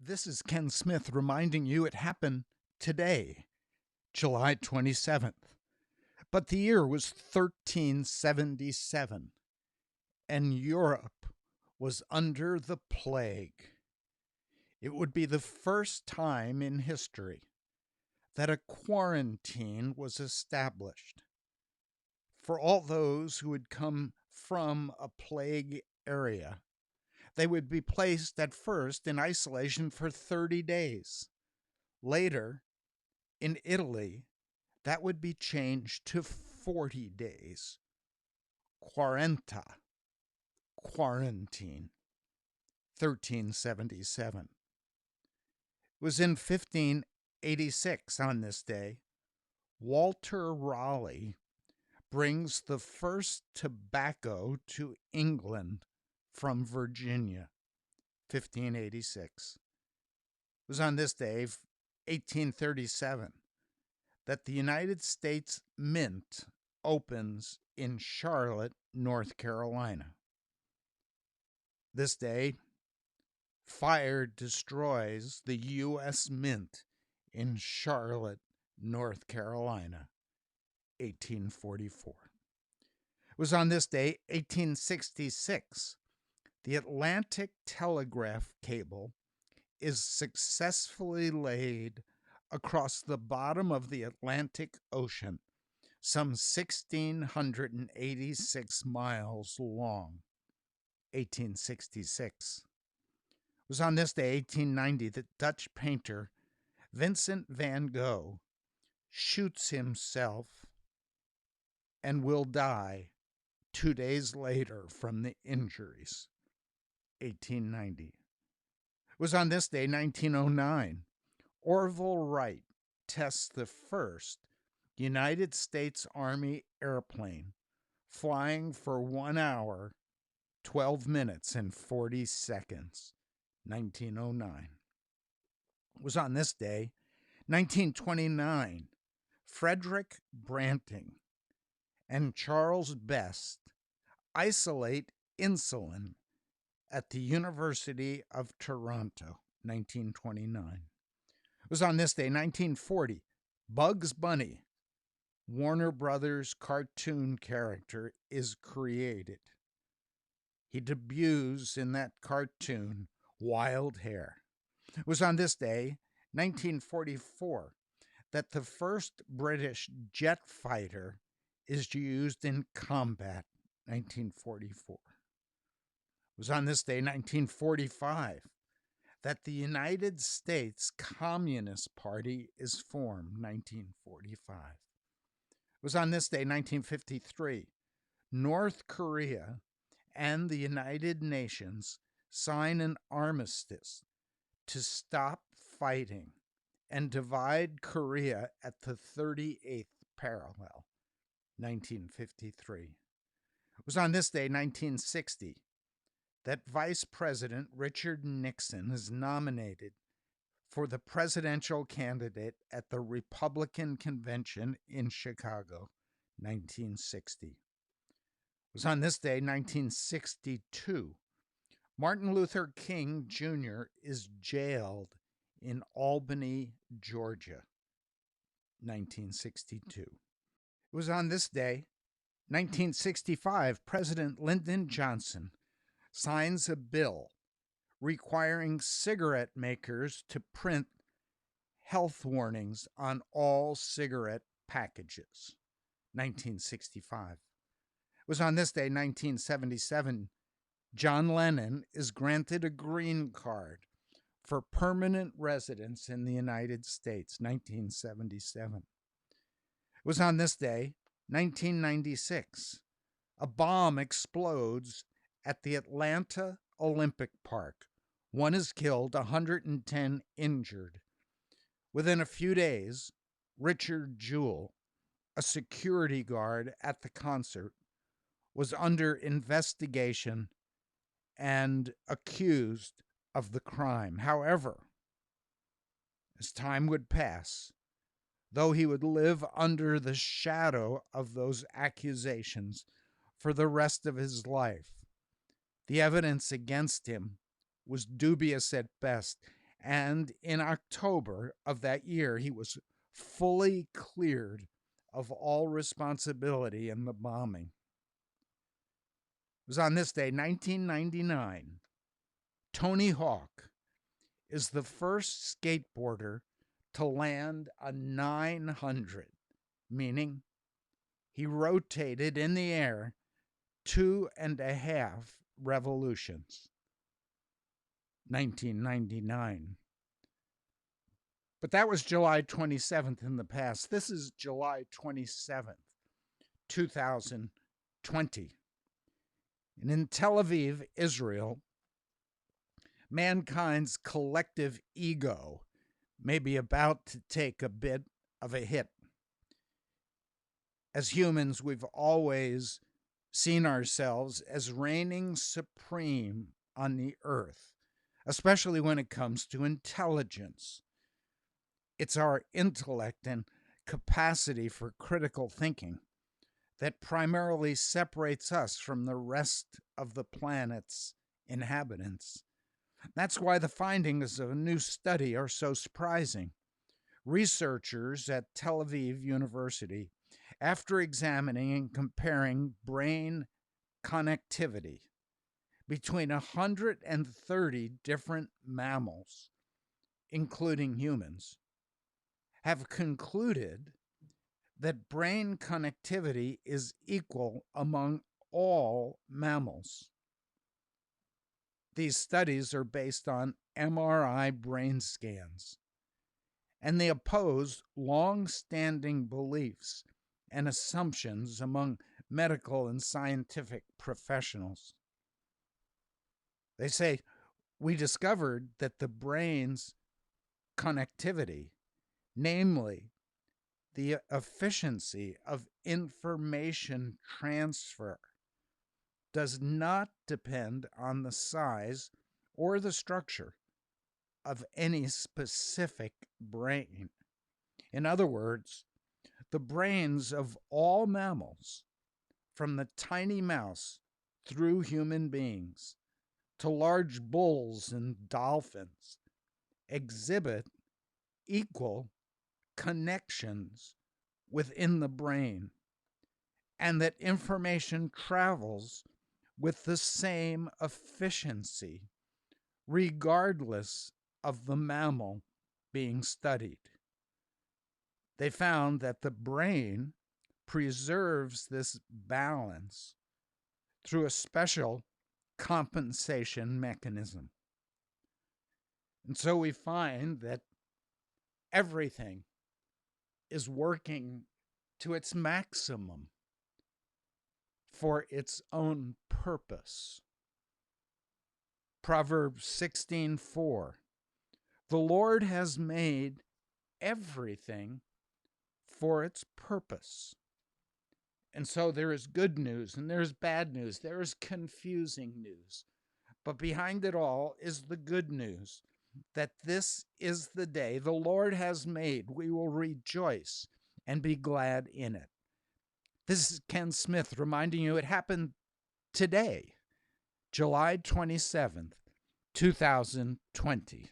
This is Ken Smith reminding you it happened today, July 27th. But the year was 1377, and Europe was under the plague. It would be the first time in history that a quarantine was established for all those who had come from a plague area. They would be placed at first in isolation for 30 days. Later, in Italy, that would be changed to 40 days. Quaranta, quarantine, 1377. It was in 1586 on this day, Walter Raleigh brings the first tobacco to England from Virginia, 1586. It was on this day, 1837, that the United States Mint opens in Charlotte, North Carolina. This day, fire destroys the U.S. Mint in Charlotte, North Carolina, 1844. It was on this day, 1866, the Atlantic telegraph cable is successfully laid across the bottom of the Atlantic Ocean, some 1,686 miles long, 1866. It was on this day, 1890, that Dutch painter Vincent van Gogh shoots himself and will die 2 days later from the injuries, 1890. It was on this day, 1909, Orville Wright tests the first United States Army airplane, flying for 1 hour, 12 minutes, and 40 seconds, 1909. It was on this day, 1929, Frederick Branting and Charles Best isolate insulin at the University of Toronto, 1929. It was on this day, 1940, Bugs Bunny, Warner Brothers cartoon character, is created. He debuts in that cartoon, Wild Hair. It was on this day, 1944, that the first British jet fighter is used in combat, 1944. It was on this day, 1945, that the United States Communist Party is formed, 1945. It was on this day, 1953, North Korea and the United Nations sign an armistice to stop fighting and divide Korea at the 38th parallel, 1953. It was on this day, 1960, that Vice President Richard Nixon is nominated for the presidential candidate at the Republican Convention in Chicago, 1960. It was on this day, 1962, Martin Luther King Jr. is jailed in Albany, Georgia, 1962. It was on this day, 1965, President Lyndon Johnson signs a bill requiring cigarette makers to print health warnings on all cigarette packages, 1965. It was on this day, 1977, John Lennon is granted a green card for permanent residence in the United States, 1977. It was on this day, 1996, a bomb explodes at the Atlanta Olympic Park. 1 is killed, 110 injured. Within a few days, Richard Jewell, a security guard at the concert, was under investigation and accused of the crime. However, as time would pass, though he would live under the shadow of those accusations for the rest of his life, the evidence against him was dubious at best, And in October of that year, he was fully cleared of all responsibility in the bombing. It was on this day, 1999, Tony Hawk is the first skateboarder to land a 900, meaning he rotated in the air 2.5 revolutions. 1999. But that was July 27th in the past. This is July 27th, 2020. And in Tel Aviv, Israel, mankind's collective ego may be about to take a bit of a hit. As humans, we've always seen ourselves as reigning supreme on the earth, especially when it comes to intelligence. It's our intellect and capacity for critical thinking that primarily separates us from the rest of the planet's inhabitants. That's why the findings of a new study are so surprising. Researchers at Tel Aviv University, after examining and comparing brain connectivity between 130 different mammals, including humans, have concluded that brain connectivity is equal among all mammals. These studies are based on MRI brain scans, and they oppose long-standing beliefs and assumptions among medical and scientific professionals. They say, we discovered that the brain's connectivity, namely the efficiency of information transfer, does not depend on the size or the structure of any specific brain. In other words, the brains of all mammals, from the tiny mouse through human beings to large bulls and dolphins, exhibit equal connections within the brain, and that information travels with the same efficiency, regardless of the mammal being studied. They found that the brain preserves this balance through a special compensation mechanism. And so we find that everything is working to its maximum for its own purpose. Proverbs 16:4. The Lord has made everything for its purpose. And so there is good news and there's bad news. There is confusing news. But behind it all is the good news that this is the day the Lord has made. We will rejoice and be glad in it. This is Ken Smith reminding you it happened today, July 27th, 2020.